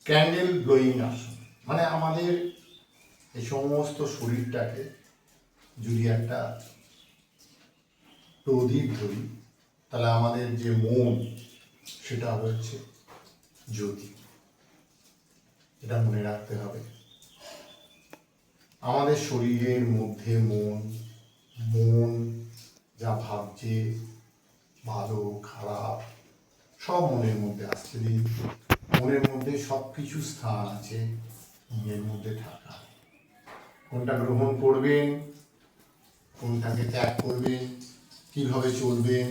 Candle blowing আসন, মানে আমাদের এই সমস্ত শরীরটাকে যদি একটা প্রদীপ ধরি, তাহলে আমাদের যে মন সেটা হচ্ছে জ্যোতি। এটা মনে রাখতে হবে। আমাদের শরীরের মধ্যে মন যা ভাবছে, ভালো খারাপ সব মনের মধ্যে আসছে দিন। মনের মধ্যে সব কিছু স্থান আছে মনের মধ্যে থাকা। কোনটা গ্রহণ করবেন, কোনটাকে ত্যাগ করবেন, কিভাবে চলবেন,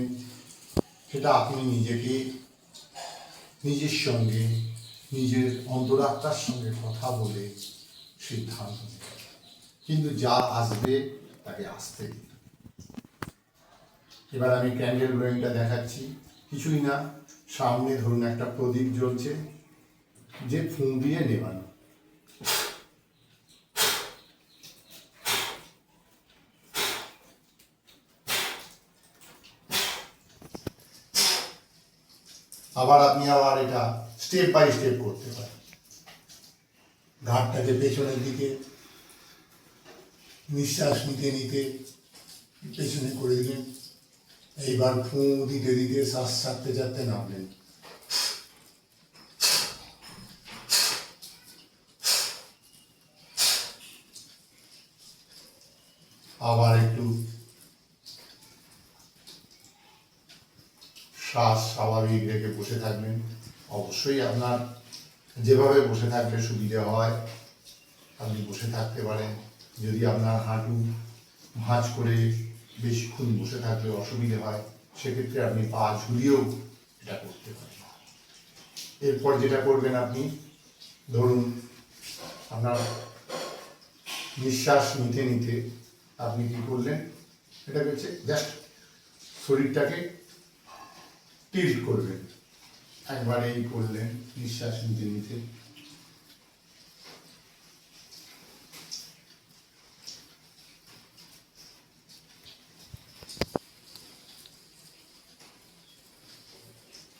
সেটা আপনি নিজেকে, নিজের সঙ্গে, নিজের অন্তরাত্মার সঙ্গে কথা বলে সিদ্ধান্ত নেবেন। কিন্তু যা আসবে তাকে আসতে দিন। এবার আমি ক্যান্ডেল ব্লোয়িংটা দেখাচ্ছি। কিছুই না, সামনে ধরুন একটা প্রদীপ জ্বলছে, যে ফুঁ দিয়ে নেবানো। আবার আপনি এটা স্টেপ বাই স্টেপ করতে পারেন। ঘাটটাকে পেছনের দিকে নিঃশ্বাস নিতে নিতে পেছনে করে দিলেন। এইবার ফুঁ দিতে দিতে শ্বাস ছাড়তে ছাড়তে নামলেন। আবার একটু শ্বাস স্বাভাবিক রেখে বসে থাকবেন। অবশ্যই আপনার যেভাবে বসে থাকলে সুবিধা হয় আপনি বসে থাকতে পারেন। যদি আপনার হাঁটু ভাঁজ করে বেশিক্ষণ বসে থাকলে অসুবিধে হয়, সেক্ষেত্রে আপনি পা ঝুলিয়েও এটা করতে পারেন। এরপর যেটা করবেন, আপনি ধরুন আপনার নিঃশ্বাস নিতে নিতে আপনি কি করলেন, এটা হচ্ছে জাস্ট শরীরটাকে টিল্ট করবেন। একবার এই করলেন নিঃশ্বাস নিতে নিতে।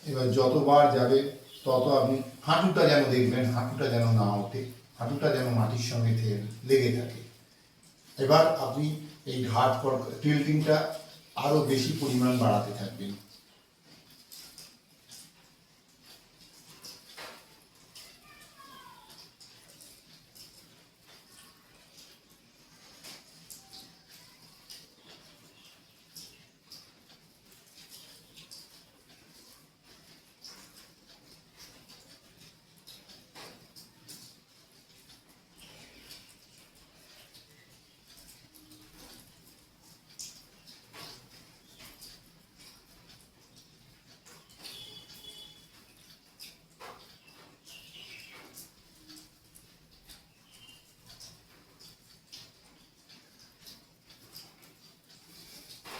এবার যতবার যাবে তত আপনি হাঁটুটা যেন দেখবেন, হাঁটুটা যেন না ওঠে, হাঁটুটা যেন মাটির সঙ্গে লেগে থাকে। এবার আপনি এই ঘাট টিল্টিংটা আরো বেশি পরিমাণ বাড়াতে থাকবেন।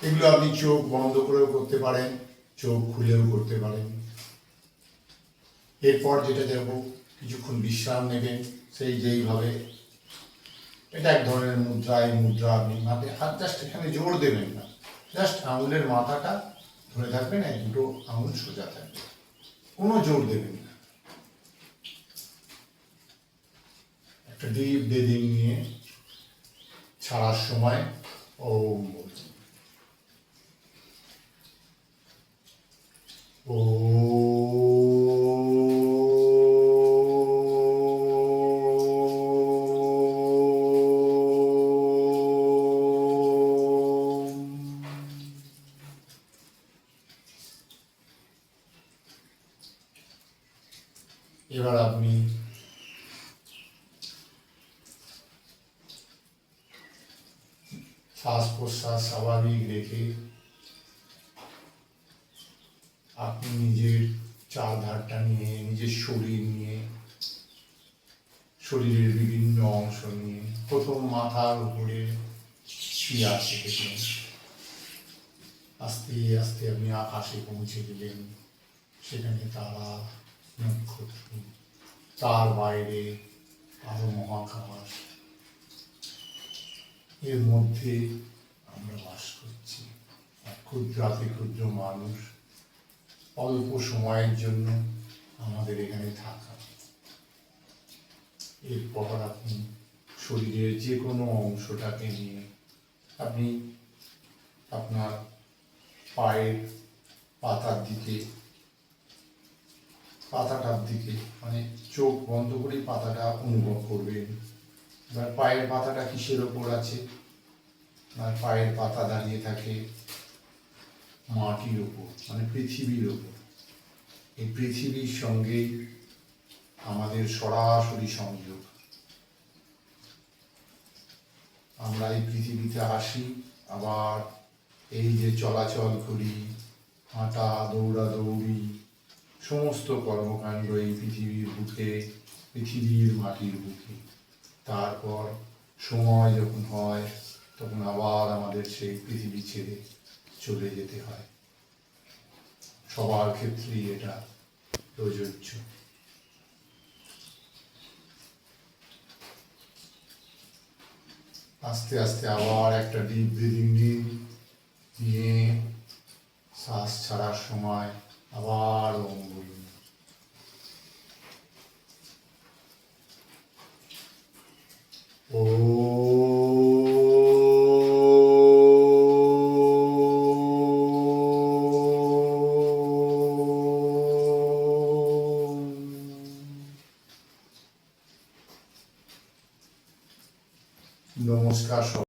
এগুলো আপনি চোখ বন্ধ করেও করতে পারেন, চোখ খুলেও করতে পারেন। এরপর যেটা দেব, কিছুক্ষণ বিশ্রাম নেবেন সেই যেইভাবে। এটা এক ধরনের মুদ্রা। এই মুদ্রা আপনি হাত জাস্ট এখানে জোর দেবেন না, জাস্ট আঙুলের মাথাটা ধরে থাকবেন, এক দুটো আঙুল সোজা থাকবে, কোনো জোর দেবেন না। একটা ডিপ ব্রিদিং নিয়ে ছাড়ার সময় ওম বলছেন। এবার আপনি শ্বাস প্রশ্বাস স্বাভাবিক রেখে আপনি নিজের চারধারটা নিয়ে, নিজের শরীর নিয়ে, শরীরের বিভিন্ন অংশ নিয়ে, প্রথম মাথার উপরে শিরা থেকে আস্তে আস্তে আপনি আকাশে পৌঁছে দিলেন। সেখানে তারা, নক্ষত্র, তার বাইরে আরো মহাকাশ, এর মধ্যে আমরা বাস করছি। ক্ষুদ্রাতি ক্ষুদ্র মানুষ, অল্প সময়ের জন্য আমাদের এখানে থাকা। এরপর আপনি শরীরের যে কোনো অংশটাকে নিয়ে আপনি আপনার পায়ের পাতাটার দিকে মানে চোখ বন্ধ করে পাতাটা অনুভব করবেন। এবার পায়ের পাতাটা কিসের ওপর আছে? আর পায়ের পাতা দাঁড়িয়ে থাকে মাটির ওপর, মানে পৃথিবীর ওপর। এই পৃথিবীর সঙ্গেই আমাদের সরাসরি সংযোগ। আমরা এই পৃথিবীতে আসি, আবার এই যে চলাচল করি, হাঁটা, দৌড়াদৌড়ি, সমস্ত কর্মকাণ্ড এই পৃথিবীর বুকে, পৃথিবীর মাটির বুকে। তারপর সময় যখন হয় তখন আবার আমাদের সেই পৃথিবী ছেড়ে চলে যেতে হয়। সবার ক্ষেত্রেই এটা প্রযোজ্য। আস্তে আস্তে আবার একটা ডিপ ব্রিদিং নিন, নিয়ে শ্বাস ছাড়ার সময় আবার ওম বলুন। নমস্কার।